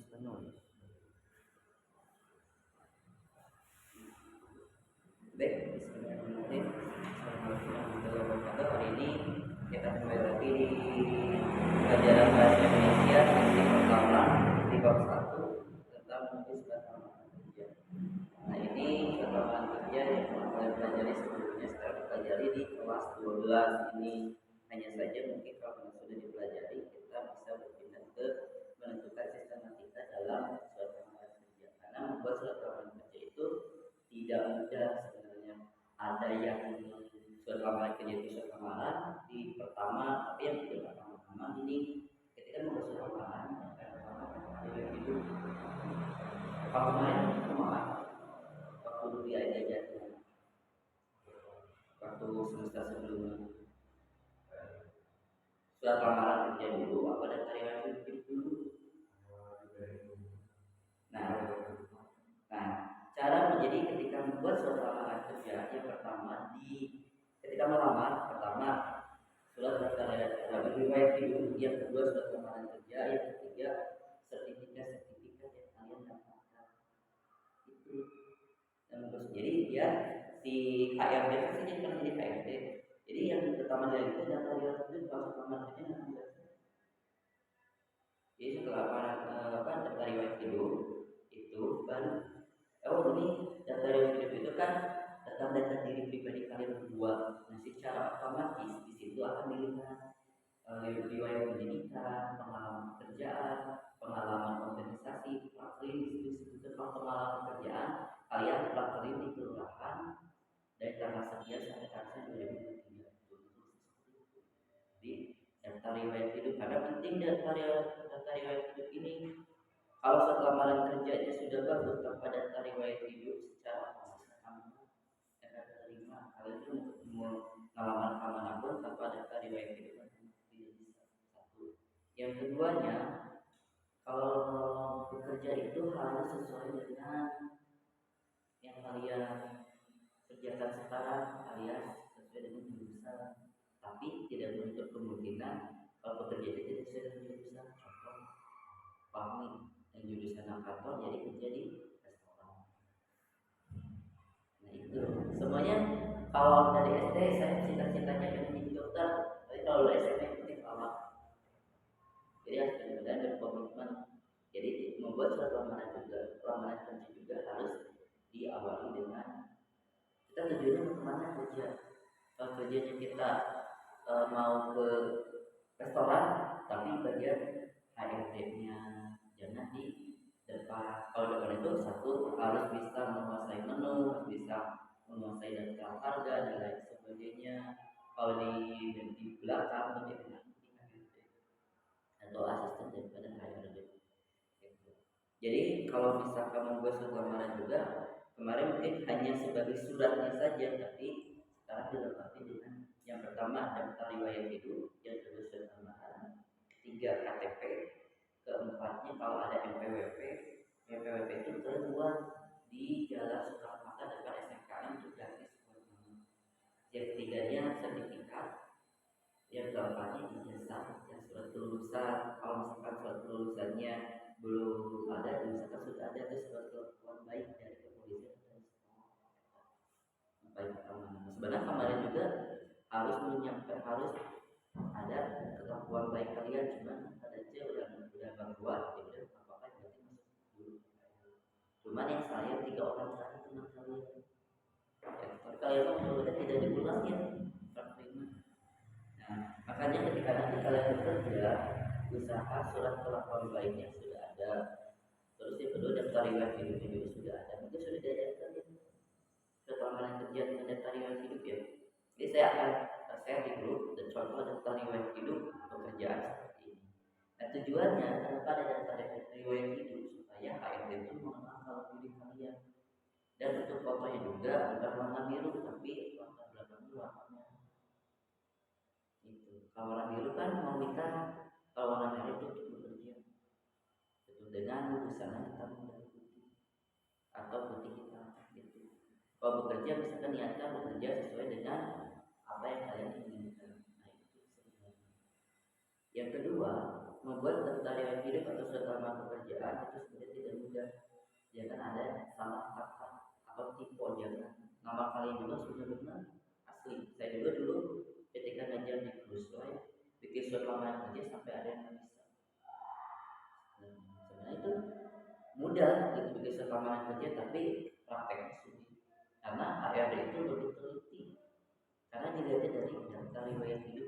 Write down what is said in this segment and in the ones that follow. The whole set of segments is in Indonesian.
penulis. Baik, bismillahirrahmanirrahim. Assalamualaikum warahmatullahi wabarakatuh. Hari ini kita kembali lagi di pelajaran bahasa Indonesia sesi pertama di bab 1 tentang menulis surat lamaran kerja. Nah, ini surat lamaran kerja yang pernah kalian pelajari sebelumnya, sekarang kita pelajari di kelas 12 ini. Hanya saja mungkin kalau sudah dipelajari, kita bisa berpindah ke menentukan sistematika dalam surat lamaran kerja. Karena membuat surat lamaran kerja itu tidak mudah sebenarnya. Ada yang surat lamaran kerja itu surat lamaran di pertama, tapi yang tidak pertama ini ketika membuat surat lamaran yang hidup kemarin waktu dia jatuh waktu semester sebelumnya surat lamaran kerja dulu apa dan karyawan hidup dulu. Nah, cara menjadi ketika membuat surat lamaran kerja yang pertama ketika melamar pertama surat riwayat hidup, yang kedua surat lamaran kerja, yang ketiga sertifikat yang kalian dapatkan itu yang terus. Jadi dia si HRD kan saja pernah jadi HRD. Jadi yang pertama dari itu data riwayat hidup kalau surat lamaran kerja nanti. Jadi setelah data riwayat hidup itu baru ini data riwayat hidup itu kan data diri pribadi kalian berdua. Nah, secara otomatis di situ akan dilihat riwayat pendidikan, pengalaman pekerjaan, pengalaman organisasi, praktik di situ disebutkan pengalaman pekerjaan kalian praktik di kelurahan dari tanggal sekian sampai tanggal 2023. Jadi data riwayat hidup karena penting data riwayat hidup ini. Kalau surat lamaran kerjanya sudah bagus tanpa data riwayat hidup, secara otomatis kamu akan terima. Kalian itu mau ngelamar kemanapun tanpa data riwayat hidup tidak bisa. Satu. Yang keduanya, kalau bekerja itu harus sesuai dengan yang kalian kerjakan sekarang, alias sesuai dengan jurusan. Tapi tidak menutup kemungkinan kalau bekerja itu tidak sesuai dengan jurusan. Contoh, pahami yang jurusan kantor jadi kerja di restoran. Nah itu semuanya. Kalau dari SD saya cita-citanya pengen jadi dokter, tapi kalau dari SMP penting awak. Jadi harus benar-benar berkomitmen. Jadi membuat surat lamaran kerja juga harus diawali dengan kita tujuannya mau kemana kerja. Kalau kerjanya kita mau ke restoran, tapi bagian HRD-nya jangan di depan. Kalau depan itu satu harus bisa menguasai menu, harus bisa menguasai data harga dan lain sebagainya. Kalau di belakang itu dengan HRD atau asisten daripada HRD. Jadi kalau misalkan membuat surat lamaran juga kemarin mungkin hanya sebagai suratnya saja, tapi sekarang dilengkapi dengan yang pertama daftar riwayat hidup, yang kedua surat lamaran, ketiga KTP, keempatnya kalau ada MPWP itu terbuat di Jalan Soekarno-Hatta depan SMKN itu gratis. Yang ketiganya sertifikat, yang keempatnya ijazah, yang surat kelulusan. Kalau misalkan surat kelulusannya belum ada, misalkan sudah ada surat kelakuan baik dari kepolisian dan baik keamanan. Sebenarnya kemarin juga harus menyiapkan, harus ada kelakuan baik kalian, cuman ada aja udah buat ya udah apa-apa berarti masuk dulu. Cuman yang saya 3 orang tadi teman kalian ya, kalian udah tidak diulang ya terima. Nah, makanya ketika nanti kalian bekerja, usaha surat kelakuan baiknya sudah ada. Terus yang kedua daftar riwayat hidup juga sudah ada. Mungkin sudah diajarkan ya surat lamaran kerja dengan daftar riwayat hidup ya. Jadi saya akan share di grup dan contoh daftar riwayat hidup pekerjaan seperti ini. Nah, tujuannya kenapa ada daftar riwayat hidup supaya HRD itu mengenal kalau diri kalian. Dan untuk fotonya juga bukan warna biru tapi warna belakangnya warnanya itu. Kalau warna biru kan mau kita, kalau warna merah itu untuk bekerja. Itu dengan busana hitam dan putih atau putih hitam gitu. Kalau bekerja misalkan niatkan bekerja sesuai dengan apa yang kalian inginkan. Nah itu sebenarnya. Yang kedua, membuat daftar riwayat hidup atau surat lamaran pekerjaan pekerjaan itu sebenarnya tidak mudah. Jangan ada salah kata atau tipe, jangan. Nama kalian juga sudah benar asli. Saya juga dulu ketika ngajar di Cruise bikin surat lamaran kerja sampai ada yang nggak bisa. Dan sebenarnya itu mudah gitu bikin surat lamaran kerja, tapi prakteknya sulit. Karena HRD itu lebih teliti. Karena dilihatnya dari daftar riwayat hidup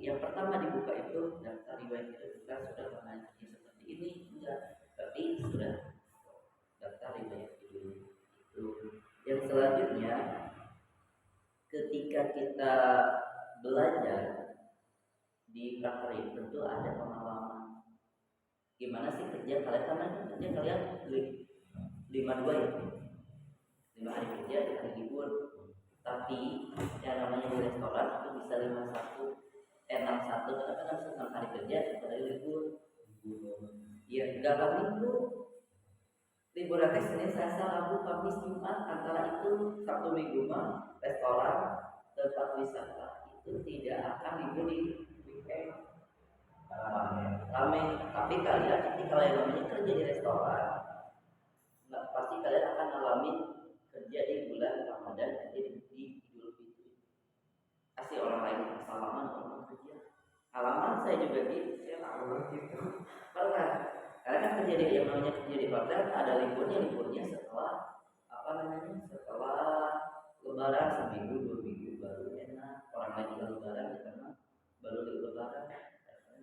yang pertama dibuka itu daftar riwayat hidup, kita sudah lamaran kerja seperti ini enggak, tapi sudah daftar riwayat hidup itu. Yang selanjutnya ketika kita belajar di praktek tentu ada pengalaman. Gimana sih kerja kalian? Karena kerja kalian 52 ya, 5 hari kerja, 2 hari libur. Tapi yang namanya di restoran itu bisa 61 kadang-kadang 6 hari kerja, 1 hari libur. Iya, 8 minggu. Libur nanti Senin, Selasa, Rabu, Kamis, Jumat, antara itu Sabtu Minggu mah restoran tempat wisata itu tidak akan libur di weekend. Rame. Tapi kalian ketika kalian namanya kerja di restoran, pasti kalian akan ngalamin kerja di bulan Ramadan, kerja di Idul Fitri. Kasih orang lain salaman orang kerja. Halaman saya juga saya gitu. Pernah. Karena kan kerja di yang namanya kerja di hotel ada liburnya setelah setelah Lebaran seminggu 2 minggu baru enak. Orang lain juga Lebaran karena baru Lebaran.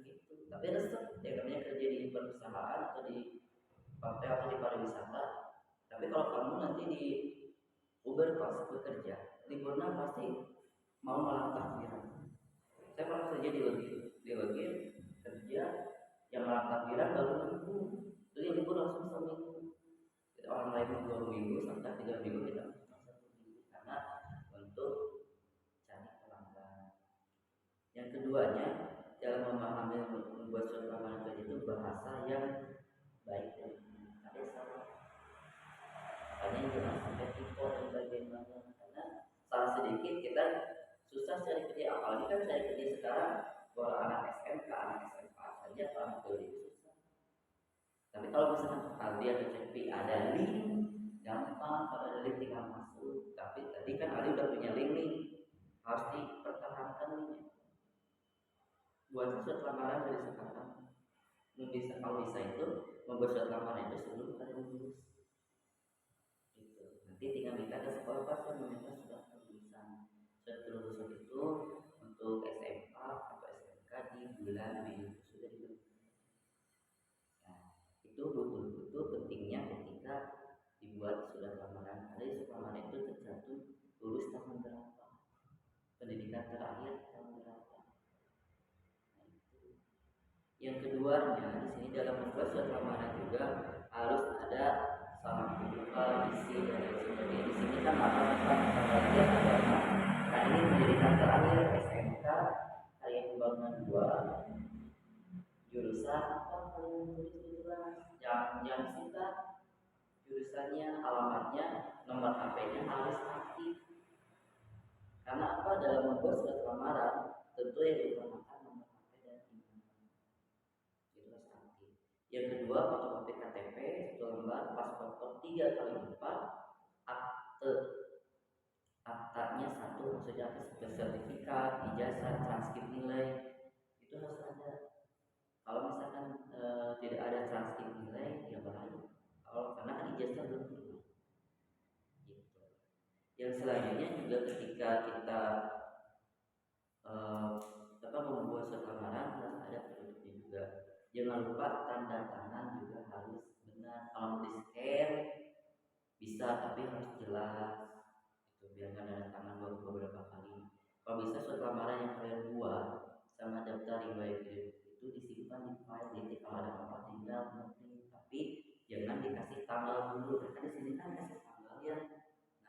Gitu. Tapi resep yang namanya kerja di perusahaan atau di hotel atau di pariwisata. Tapi kalau kamu nanti di Uber pas bekerja, liburnya pasti mau malam takbiran. Saya pernah kerja di lagi kerja yang malam takbiran baru minggu, jadi libur langsung seminggu. Jadi orang lain 2 minggu sampai 3 minggu, kita langsung 1 minggu karena untuk cari pelanggan. Yang keduanya dalam memahami membuat suatu lamaran kerja itu bahasa yang baik dan ada salah. Makanya jangan sampai tipu dan bagaimana, karena salah sedikit kita susah cari kerja. Apalagi kan cari kerja sekarang kalau anak SMK, anak SMA saja anak kuliah susah. Tapi kalau misalkan Aldi atau CP ada link gampang, kalau ada link tinggal masuk. Tapi tadi kan Aldi udah punya link nih, harus dipertahankan linknya. Buat surat lamaran dari sekarang. Bisa kalau bisa itu membuat surat lamaran itu sebelum kalian lulus. Gitu. Nanti tinggal minta ke sekolah pas yang meminta sudah kelulusan. Surat kelulusan itu untuk SMA atau SMK di bulan Mei sudah diberikan. Nah, itu betul-betul pentingnya ketika dibuat surat lamaran. Ada surat lamaran itu tercantum lulus tahun berapa, pendidikan terakhir tahun berapa. Yang keduanya di sini dalam membuat surat lamaran juga harus ada salam pembuka, isi dan lain sebagainya. Di sini kan tentang pembelajaran agama. Nah ini pendidikan terakhir SMK Karya Pembangunan 2, jurusan apa kalian tulis jelas, yang singkat, jurusannya, alamatnya, nomor HP-nya harus aktif. Karena apa? Dalam membuat surat lamaran tentu yang diutamakan nomor HP dan email. Yang kedua, fotokopi KTP 1 lembar, paspor 3x4, aktanya 1, maksudnya sertifikat, ijazah, transkrip nilai itu harus ada. Kalau misalkan tidak ada transkrip nilai, ya bahaya. Karena kan ijazah belum keluar. Gitu. Yang selanjutnya juga ketika kita membuat surat lamaran harus ada penduduknya juga. Jangan lupa tanda tangan juga harus benar. Kalau di scan bisa, tapi harus jelas. Itu biar nggak ada tangan beberapa kali. Kalau bisa surat lamaran yang kalian buat sama daftar riwayat itu disimpan di file. Jadi kalau ada apa tinggal nanti. Tapi jangan dikasih tanggal dulu. Karena di sini kan kasih tanggal ya.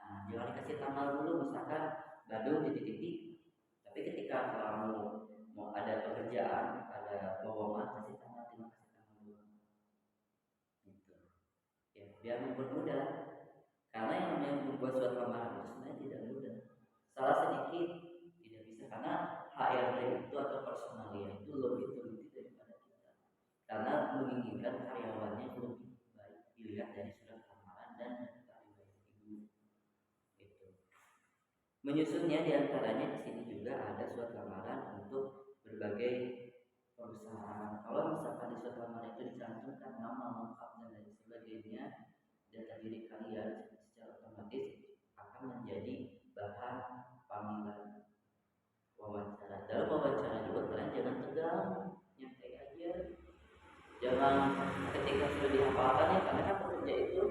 Nah, jangan dikasih tanggal dulu. Misalkan Bandung titik-titik. Tapi ketika kamu mau ada pekerjaan, ada lowongan, kasih tanggal, terima kasih tanggal dulu. Gitu. Ya, biar mempermudah. Karena yang namanya membuat surat lamaran itu sebenarnya tidak mudah. Salah sedikit tidak bisa, karena HRD itu atau personalia itu lebih teliti daripada kita. Karena menginginkan karyawannya lebih dilihat dari surat lamaran dan daftar riwayat hidup. Gitu. Menyusunnya diantaranya di sini juga ada surat lamaran untuk berbagai perusahaan. Kalau misalkan di surat lamaran itu dicantumkan nama lengkap dan lain sebagainya, data diri kalian secara otomatis akan menjadi bahan panggilan wawancara. Dalam wawancara juga kalian jangan tegang, nyantai aja. Jangan ketika sudah dihafalkan ya, karena kan pekerja itu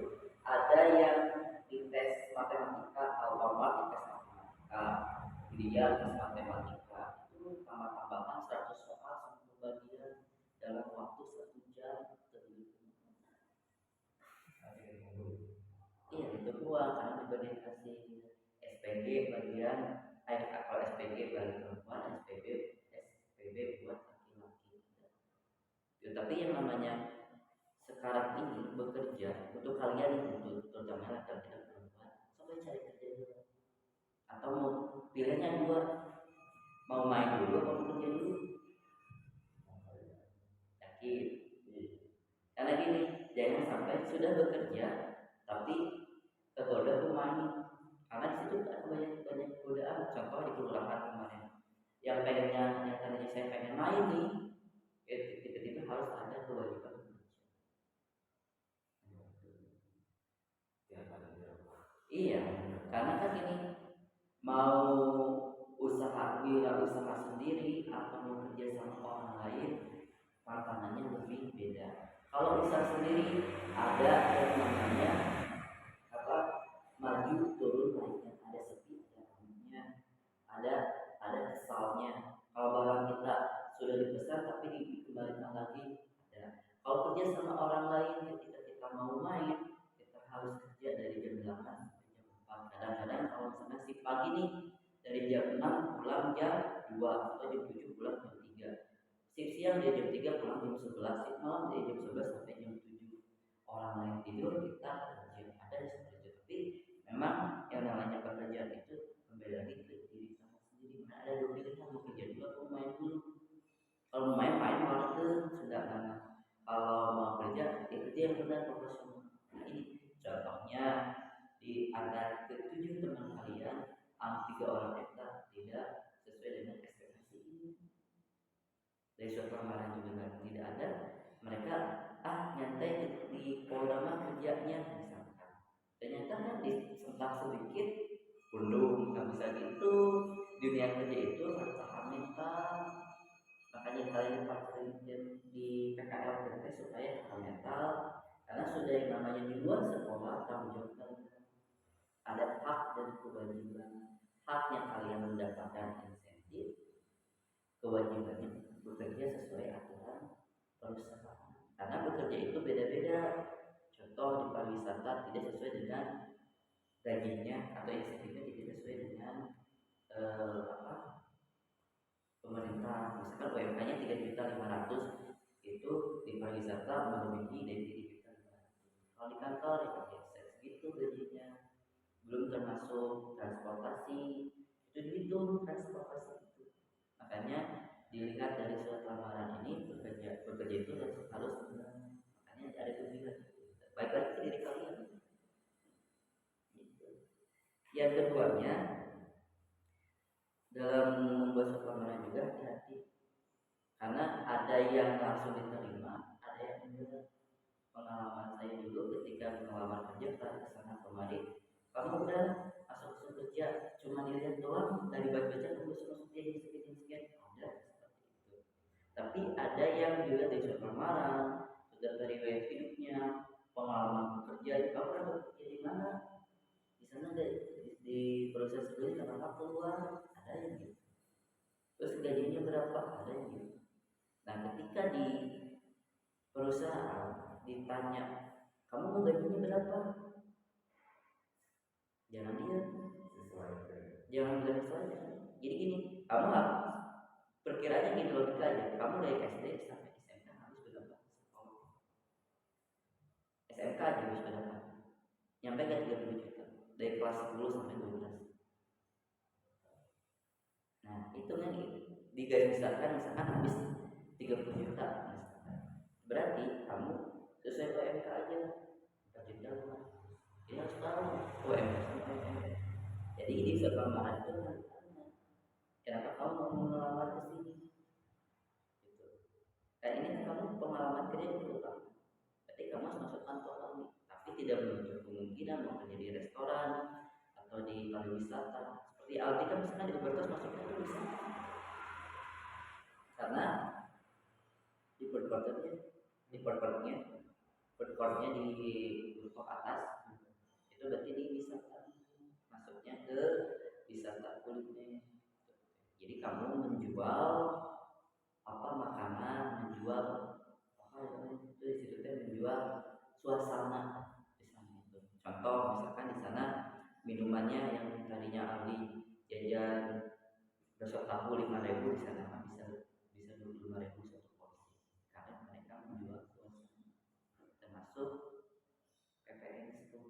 ada yang dites matematika atau dites matematika, ideal tes matematika itu tambah-tambahan 100 soal satu bagian dalam waktu 1 jam terhitung. Iya itu gua karena juga dikasih SPG bagian kalau SPG bagi perempuan, SPB buat laki-laki. Ya, tapi yang namanya sekarang ini bekerja untuk kalian untuk terutama laki-laki dan perempuan, sampai cari kerja dulu. Atau mau pilihannya dua, mau main dulu atau mau kerja dulu. Yakin? Karena gini, jangan sampai sudah bekerja tapi tergoda bermain. Karena di situ ada banyak godaan. Contoh di kelurahan kemarin, yang tadinya saya pengen main nih, tiba-tiba harus ada kewajiban bekerja. Iya, karena kan ini mau wirausaha sendiri atau mau kerja sama orang lain, tantangannya lebih beda. Kalau usaha sendiri ada yang namanya maju turun naiknya, ada sepi, ada kesalnya. Kalau barang kita sudah dipesan tapi dikembalikan lagi, ada. Kalau kerja sama orang lain ketika kita mau main, kita harus kerja dari jam 8 sampai jam 4. Kadang-kadang kalau misalnya si pagi nih dari jam 6 pulang jam 2 atau jam 7 pulang jam 3. Sip siang dari jam 3 pulang jam 11, sip malam dari jam 11 sampai jam 7. Orang lain tidur, kita kerja. Ada seperti itu. Tapi memang yang namanya pekerjaan itu kembali lagi ke diri kamu sendiri. Mana ada dua pilihan, mau kerja dulu atau main dulu. Kalau mau main malah ke sudah mana. Kalau mau kerja, ya kerja yang benar profesional. Nah ini contohnya di antara ketujuh teman kalian, 3 orang kita tidak sesuai dengan ekspektasi ini. Dari suatu lamaran juga tidak ada. Mereka nyantai di Polda kerjanya misalkan. Ternyata kan disentak sedikit belum nggak bisa gitu. Dunia kerja itu harus paham mental. Makanya kalian pakai di PKL supaya paham mental. Karena sudah yang namanya di luar sekolah tanggung jawab kalian. Ada hak dan kewajiban. Haknya kalian mendapatkan insentif, kewajibannya bekerja sesuai aturan perusahaan. Karena bekerja itu beda-beda. Contoh di pariwisata tidak sesuai dengan gajinya atau insentifnya tidak sesuai dengan pemerintah. Misalkan UMK-nya 3.500.000 itu di pariwisata melebihi dari 3.500.000. Kalau di kantor ya biasa segitu gajinya. Belum termasuk transportasi, itu dihitung transportasi itu. Makanya dilihat dari surat lamaran ini bekerja itu harus benar. Makanya ada kebijakan. Baik lagi ke diri kalian. Yang keduanya, dalam membuat surat lamaran juga hati-hati. Karena ada yang langsung diterima, ada yang enggak. Pengalaman saya dulu ketika melamar kerja ke sana kemari, kamu udah masuk kerja cuma dilihat doang dari baca-baca kamu masuk sekian ada seperti itu. Tapi ada yang juga dari surat lamaran, sudah dari riwayat hidupnya, pengalaman bekerja, kamu pernah bekerja di mana? Di sana di perusahaan sebelumnya kenapa keluar? Ada yang gitu. Terus gajinya berapa? Ada yang gitu. Nah ketika di perusahaan ditanya, kamu gajinya berapa? Jangan diam, jangan bilang saja. Jadi gini, kamu harus perkiraannya gini logika aja. Kamu dari SD sampai SMK harus berapa? SMK aja harus berapa? Nyampe ke 30 juta dari kelas 10 sampai 12. Nah itu kan digariskan misalkan habis 30 juta misalkan. Berarti kamu sesuai UMK aja 4 Jadi di surat lamaran itu harus tanya, kenapa kamu mau melamar ke sini? Gitu. Dan ini kan kamu pengalaman kerja di perusahaan. Berarti kamu harus masuk kantor lagi, tapi tidak menutup kemungkinan mau kerja di restoran atau di pariwisata. Seperti Aldi kan misalkan di Ubertos masuknya itu bisa, karena di perkornya di perkornya perkornya di rooftop atas itu berarti dia bisa masuknya ke wisata kuliner. Jadi kamu menjual apa makanan, menjual apa itu di situ teh menjual suasana di sana itu. Contoh misalkan di sana minumannya yang tadinya Aldi jajan besok tahu 5.000 di sana kan bisa 25.000 satu porsi karena mereka menjual suasana termasuk PPN 10%.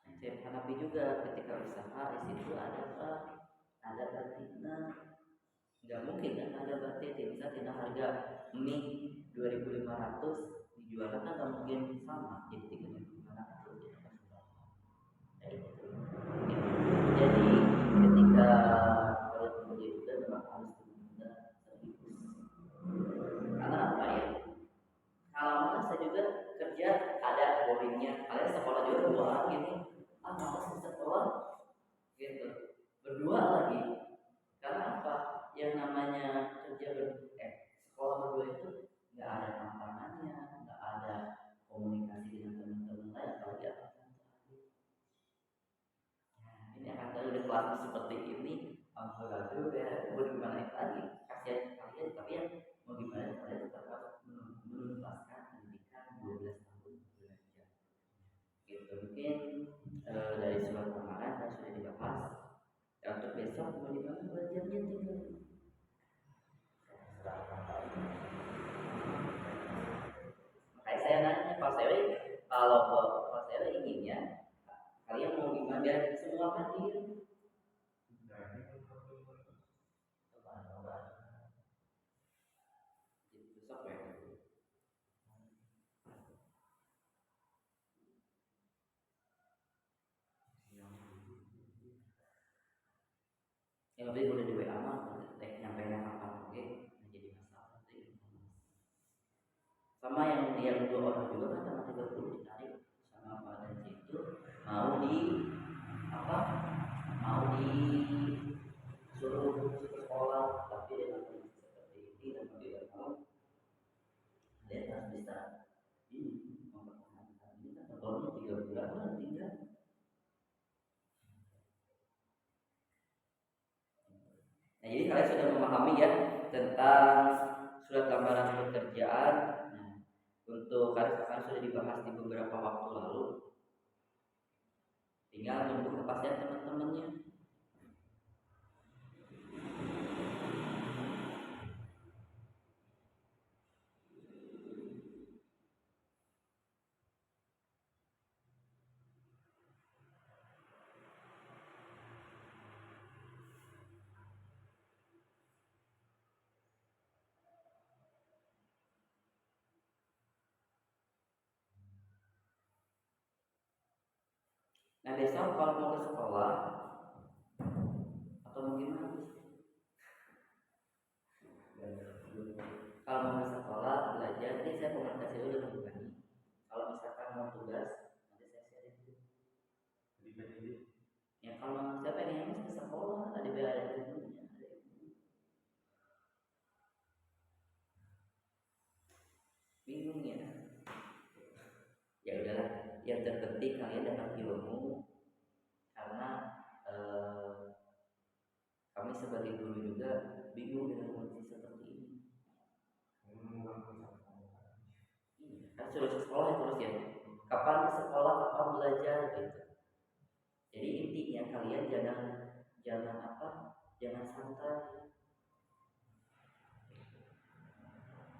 Nah, saya hadapi juga ketika usaha di situ ada apa? Ada batinnya. Nggak mungkin kan ada batin bisa tidak harga mie 2.500 dijualnya kan nggak mungkin sama jadi 3.500 ya kan kayak gitu. Jadi ketika kalau bekerja juga memang harus benar-benar serius. Karena apa ya? Kalau saya juga kerja ada boringnya. Kalian sekolah juga berdua lagi nih. Ah malas di sekolah gitu. Berdua lagi. Karena apa? Yang namanya kerja sekolah berdua itu nggak ada tantangannya, nggak ada komunikasi dengan teman-teman lain kalau di atas. Ini akan tahu udah kelas seperti ini, alhamdulillah ya, mau gimana lagi? Kasihan kalian, tapi ya mau gimana kalian tetap harus menuntaskan pendidikan 12 tahun belajar. Gitu mungkin dari surat kemarin kan sudah dibahas. Ya, untuk besok mau gimana belajarnya tinggal. Makanya saya nanya Pak Sewi, kalau Pak Sewi inginnya kalian mau gimana biar semua hadir? Besok ya. Yang lebih udah di WA mah, nyampe kapan oke, menjadi masalah. Sama yang dua orang juga kan tanggal 30 ditarik sama Pak dan itu mau di apa? Mau di suruh sekolah tapi dengan kondisi seperti ini dan tidak mau dia harus bisa ini mempertahankan ini kan totalnya 3 bulan kan tinggal. Nah, jadi kalian sudah memahami ya tentang surat lamaran pekerjaan. Nah, untuk kalian sudah dibahas di beberapa waktu lalu. Tinggal nunggu kepastian teman-temannya. Nah besok kalau mau ke sekolah atau mungkin kalau mau ke sekolah belajar, ini saya komunikasi dulu dengan Bu Gani. Kalau misalkan mau tugas, nanti saya share dulu. Ya kalau saya pengen ke sekolah, ada biaya tentunya. Bingung ya. Ya udahlah, yang terpenting kalian dapat ilmu karena kami sebagai guru juga bingung dengan kondisi seperti ini. Kan sudah sekolah terus ya. Kapan ke sekolah, kapan belajar gitu. Jadi intinya kalian jangan apa? Jangan santai.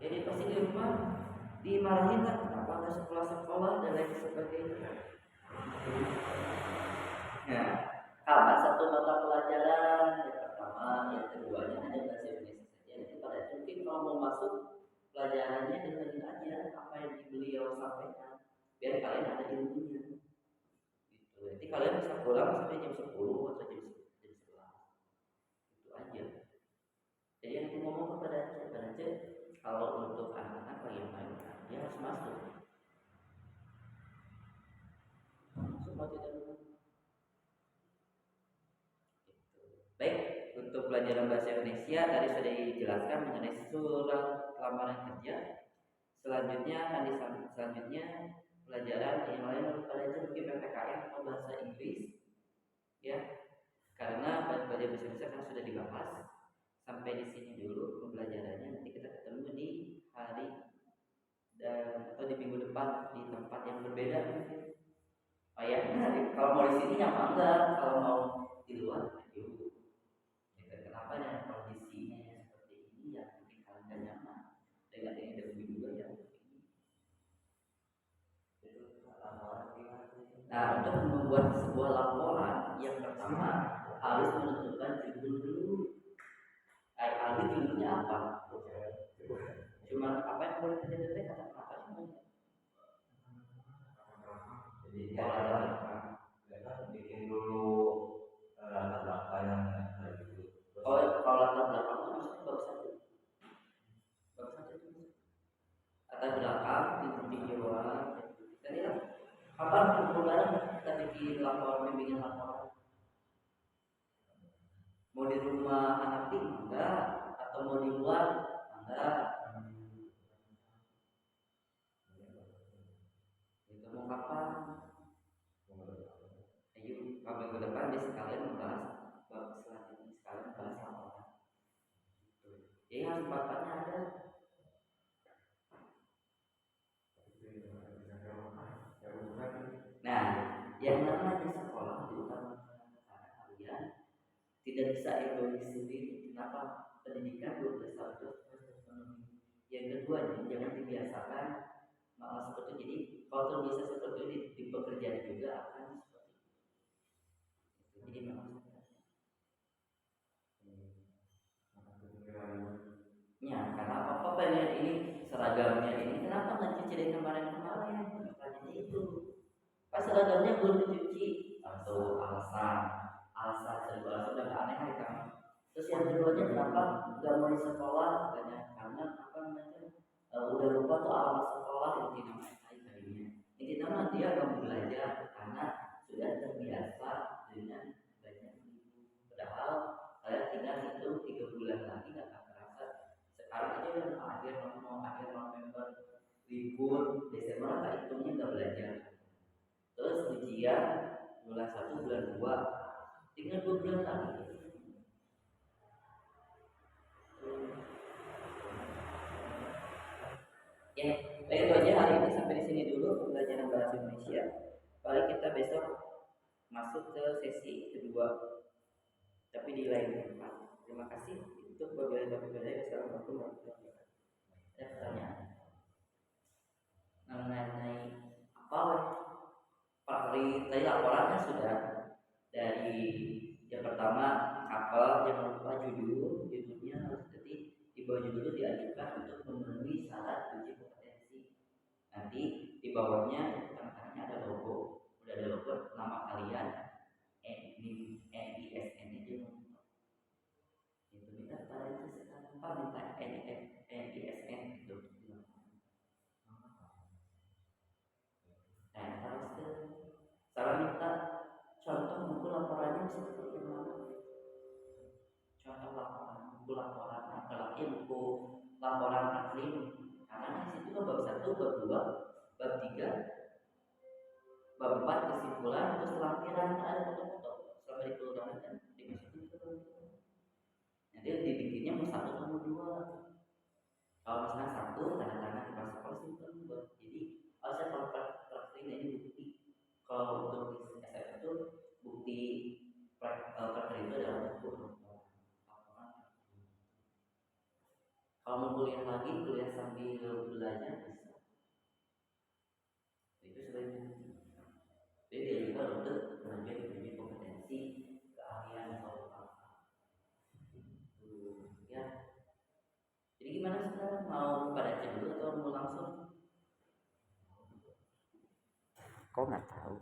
Jadi pasti di rumah dimarahin kan kenapa nggak sekolah dan lain sebagainya. Nah, karena satu mata pelajaran yang pertama, yang keduanya hanya bahasa Indonesia saja. Jadi pada mungkin kalau mau masuk pelajarannya dengerin aja apa yang beliau sampaikan, biar kalian ada ilmunya. Gitu Berarti kalian bisa pulang sampai jam 10 atau jam 11. Itu aja. Jadi aku ngomong kepada Aceh, kalau untuk anak-anak yang main dia harus masuk. Semua tidak dulu. Baik, untuk pelajaran bahasa Indonesia tadi sudah dijelaskan mengenai surat lamaran kerja. Selanjutnya pelajaran yang lain pada itu mungkin PPKN atau bahasa Inggris, ya. Karena pelajaran bahasa Indonesia kan sudah dibahas. Sampai di sini dulu pembelajarannya. Nanti kita ketemu di hari atau di minggu depan di tempat yang berbeda. Oh ya, kalau mau di sini nyaman enggak? Kalau mau di luar, ayo. Ya, kenapa ya kondisinya seperti ini ya bikin kalian nyaman. Dengan yang ada juga ya. Nah, untuk membuat sebuah laporan yang pertama harus menentukan judul dulu. Judulnya apa? Cuma apa yang boleh kita kata-kata jadi bikin dulu latar belakang yang gitu. Oh, kalau latar belakang itu maksudnya bab satu itu latar belakang titik tujuan. Jadi kapan penggunaan kita bikin laporan bimbingan laporan? Mau di rumah anak enggak atau mau di luar enggak? Itu mau kapan? Ayo, minggu depan bisa kalian membahas bab selanjutnya sekalian bahas laporan. Jadi harus bapaknya ada. Nah, yang namanya sekolah diutamakan karena kalian tidak bisa egois sendiri. Kenapa? Pendidikan 12 tahun itu harus memenuhi. Yang kedua, jangan dibiasakan malah seperti itu. Jadi kalau terbiasa seperti ini di pekerjaan juga akan seperti itu. Jadi memang ya, karena apa pengen ini seragamnya ini kenapa nggak cuci dari kemarin-kemarin? Makanya itu pas seragamnya belum dicuci atau alasan kedua sudah aneh kan kamu. Terus yang keduanya kenapa nggak mau di sekolah? Katanya karena apa namanya udah lupa tuh alamat sekolah yang tidak kayaknya. Ini nama dia nggak mau belajar karena sudah terbiasa dengan banyak ibu. Padahal saya tinggal itu 3 bulan lagi nggak akan terasa. Sekarang aja udah akhir November libur Desember apa hitungnya nggak belajar. Terus ujian bulan 1 bulan 2 tinggal 2 bulan lagi. Ya, itu aja hari ini sampai di sini dulu pembelajaran bahasa Indonesia. Paling kita besok masuk ke sesi kedua, tapi di lain tempat. Terima kasih untuk beberapa pembelajaran. Assalamualaikum warahmatullahi wabarakatuh. Ada pertanyaan mengenai apa? Pak tadi laporannya sudah dari yang pertama apa yang lupa judulnya harus jadi di bawah judul diajukan untuk memenuhi syarat uji kompetensi. Nanti di bawahnya tengah-tengahnya ada logo, udah ada logo nama kalian, NISN itu minta pada itu sekarang apa minta NISN itu. Nah harus ke saya minta contoh buku laporannya seperti mana? Contoh buku laporan apalagi buku laporan aklim karena di situ kan bab 1, bab 2, bab 3, bab 4 kesimpulan terus lampiran ada foto-foto selama di kelurahan kan dimasukin ke nanti dibikinnya mau 1 atau 2. Kalau misalnya 1 tanda-tanda dimasuk kalau simpen buat jadi harusnya kalau praktik ini bukti kalau untuk SF itu bukti praktik itu adalah buku kalau mau kuliah lagi, kuliah sambil belajar bisa. Itu sebagai bukti. Jadi dia juga untuk menunjukkan kompetensi keahlian atau apa. Ya. Jadi gimana sekarang? Mau pada cek dulu atau mau langsung? Kok nggak tahu?